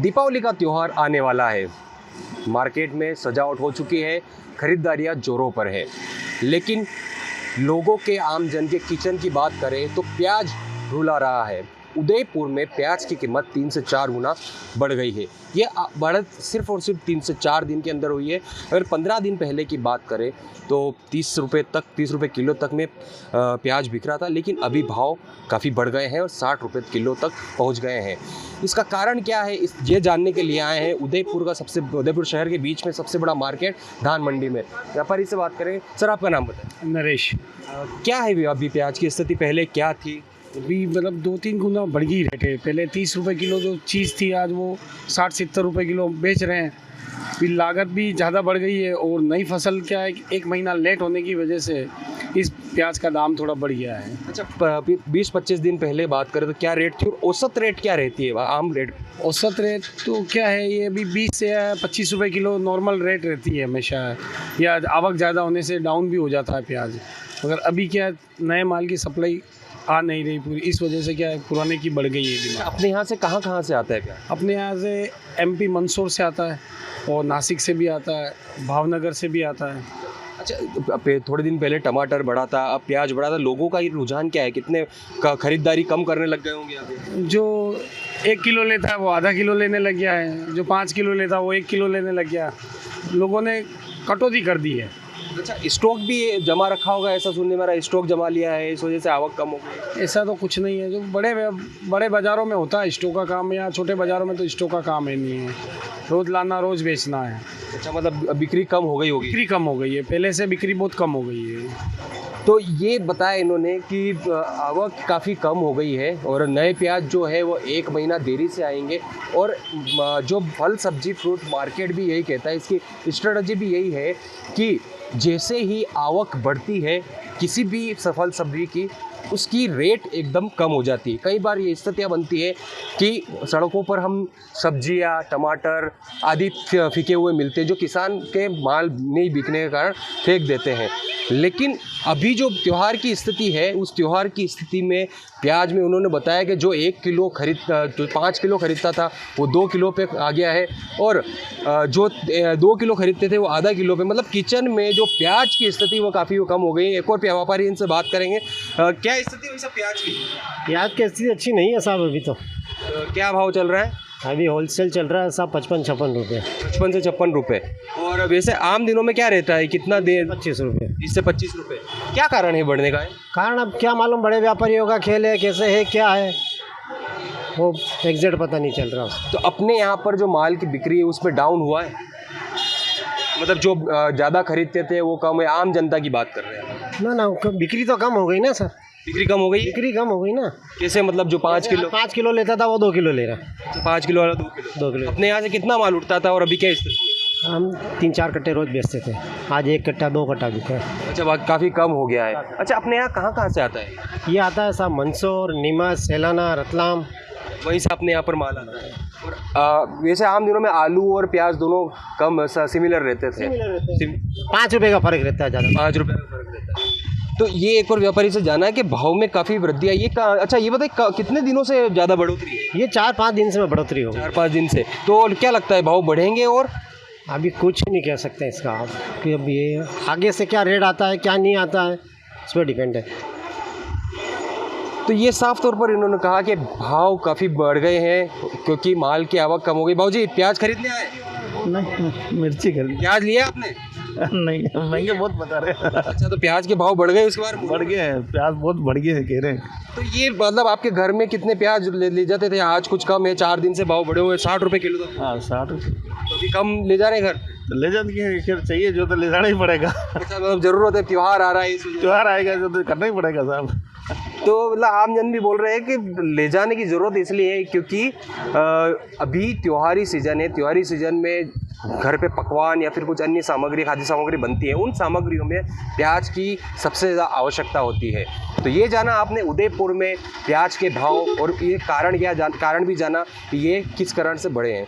दीपावली का त्यौहार आने वाला है। मार्केट में सजावट हो चुकी है, खरीदारियां जोरों पर है, लेकिन लोगों के आम जन के किचन की बात करें तो प्याज रुला रहा है। उदयपुर में प्याज की कीमत 3 से 4 गुना बढ़ गई है। ये बढ़त सिर्फ और सिर्फ 3 से 4 दिन के अंदर हुई है। अगर 15 दिन पहले की बात करें तो 30 रुपये किलो तक में प्याज बिक रहा था, लेकिन अभी भाव काफ़ी बढ़ गए हैं और 60 रुपये किलो तक पहुंच गए हैं। इसका कारण क्या है, ये जानने के लिए आए हैं उदयपुर शहर के बीच में सबसे बड़ा मार्केट धान मंडी में। व्यापारी से बात करें। सर, आपका नाम बताएं। नरेश। क्या है अभी प्याज की स्थिति, पहले क्या थी? अभी मतलब 2-3 गुना बढ़ गई रेट है। पहले 30 रुपये किलो जो चीज़ थी, आज वो 60-70 रुपये किलो बेच रहे हैं। फिर लागत भी ज़्यादा बढ़ गई है और नई फसल क्या है, एक महीना लेट होने की वजह से इस प्याज का दाम थोड़ा बढ़ गया है। अच्छा, 20-25 दिन पहले बात करें तो क्या रेट थी और औसत रेट क्या रहती है, आम रेट? औसत रेट तो क्या है, ये अभी 20 से 25 रुपये किलो नॉर्मल रेट रहती है हमेशा, या आवक ज़्यादा होने से डाउन भी हो जाता है प्याज। मगर अभी क्या नए माल की सप्लाई आ नहीं रही पूरी, इस वजह से क्या है पुराने की बढ़ गई है डिमांड। अपने यहाँ से कहाँ से आता है प्याज? अपने यहाँ से MP मंदसौर से आता है और नासिक से भी आता है, भावनगर से भी आता है। अच्छा, थोड़े दिन पहले टमाटर बढ़ा था, अब प्याज बढ़ा था, लोगों का ये रुझान क्या है, कितने खरीदारी कम करने लग गए होंगे अभी? जो 1 किलो लेता है वो आधा किलो लेने लग गया है, जो 5 किलो लेता है वो 1 किलो लेने लग गया। लोगों ने कटौती कर दी है। अच्छा, स्टॉक भी जमा रखा होगा, ऐसा सुनने में रहा, स्टॉक जमा लिया है, इस वजह से आवक कम हो गई? ऐसा तो कुछ नहीं है, जो बड़े बाज़ारों में होता है स्टॉक का काम, या छोटे बाज़ारों में तो स्टॉक का काम है नहीं है, रोज़ लाना रोज़ बेचना है। अच्छा, मतलब बिक्री कम हो गई होगी? बिक्री कम हो गई है, पहले से बिक्री बहुत कम हो गई है। तो ये बताया इन्होंने कि आवक काफ़ी कम हो गई है और नए प्याज जो है वो 1 महीना देरी से आएंगे। और जो फल सब्जी फ्रूट मार्केट भी यही कहता है, इसकी स्ट्रेटजी भी यही है कि जैसे ही आवक बढ़ती है किसी भी फल सब्जी की, उसकी रेट एकदम कम हो जाती है। कई बार ये स्थितियाँ बनती है कि सड़कों पर हम सब्जियाँ, टमाटर आदि फीके हुए मिलते हैं, जो किसान के माल नहीं बिकने के कारण फेंक देते हैं। लेकिन अभी जो त्यौहार की स्थिति है, उस त्यौहार की स्थिति में प्याज में उन्होंने बताया कि जो 1 किलो जो 5 किलो खरीदता था वो 2 किलो पे आ गया है, और जो 2 किलो खरीदते थे वो आधा किलो पे, मतलब किचन में जो प्याज की स्थिति वो काफ़ी कम हो गई है। एक और व्यापारी इनसे बात करेंगे। क्या स्थिति हुई सब प्याज की? प्याज की स्थिति अच्छी नहीं है साहब अभी तो। क्या भाव चल रहा है? अभी होलसेल चल रहा है साहब 55-56 रुपये। 55 से 56 रुपये। और वैसे आम दिनों में क्या रहता है, कितना दे? 25 रुपये। इससे 25 रुपये। क्या कारण है बढ़ने का? कारण अब क्या मालूम, बड़े व्यापारियों का खेल है, कैसे है क्या है वो एग्जैक्ट पता नहीं चल रहा। तो अपने यहाँ पर जो माल की बिक्री है उसमें डाउन हुआ है, मतलब जो ज़्यादा खरीदते थे वो कम है, आम जनता की बात कर रहे हैं? ना बिक्री तो कम हो गई ना सर। बिक्री कम हो गई? बिक्री कम हो गई ना। कैसे, मतलब जो 5 किलो लेता था वो 2 किलो ले रहा। 5 किलो वाला 2 किलो। अपने यहाँ से कितना माल उठता था और अभी क्या स्थिति? हम 3-4 कट्टे रोज बेचते थे, आज 1 कट्टा 2 कट्टा बिका है। अच्छा, काफ़ी कम हो गया है। अच्छा, अपने यहाँ कहाँ से आता है ये? आता है साहब मंदसौर, नीमच, सैलाना, रतलाम, वहीं से अपने यहाँ पर माल आता है। और वैसे आम दिनों में आलू और प्याज दोनों कम सिमिलर रहते थे। 5 रुपये का फ़र्क रहता है ज़्यादा। 5 रुपये का फर्क रहता है। तो ये एक और व्यापारी से जाना है कि भाव में काफ़ी वृद्धि आई है। अच्छा, ये बताइए कितने दिनों से ज़्यादा बढ़ोतरी है? ये 4-5 दिन से बढ़ोतरी हो गई। 4-5 दिन से। तो क्या लगता है भाव बढ़ेंगे? और अभी कुछ नहीं कह सकते इसका आप, कि अब ये आगे से क्या रेट आता है क्या नहीं आता है इस पर डिपेंड है। तो ये साफ तौर पर इन्होंने कहा कि भाव काफ़ी बढ़ गए हैं क्योंकि माल की आवक कम हो गई। भाऊजी, प्याज खरीदने आए? नहीं, मिर्ची खरीद। प्याज लिया आपने? नहीं, महंगे बहुत बता रहे हैं। अच्छा, तो प्याज के भाव बढ़ गए उसके बाद? बढ़ गए हैं, प्याज बहुत बढ़ गए हैं कह रहे हैं। तो ये मतलब आपके घर में कितने प्याज ले जाते थे, आज कुछ कम है, 4 दिन से भाव बढ़े हुए, 60 रुपये किलो? हाँ, 60 रुपये। तो अभी कम ले जा रहे हैं घर? तो ले जाने फिर चाहिए जो तो ले जाना ही पड़ेगा। अच्छा, मतलब ज़रूरत है, त्यौहार आ रहा है, इस त्योहार आएगा जो तो करना ही पड़ेगा साहब। तो मतलब आम जन भी बोल रहे हैं कि ले जाने की ज़रूरत इसलिए है क्योंकि अभी त्योहारी सीज़न है। त्योहारी सीज़न में घर पे पकवान या फिर कुछ अन्य सामग्री, खाद्य सामग्री बनती है, उन सामग्रियों में प्याज की सबसे ज़्यादा आवश्यकता होती है। तो ये जाना आपने उदयपुर में प्याज के भाव, और ये कारण भी जाना कि ये किस कारण से बढ़े हैं।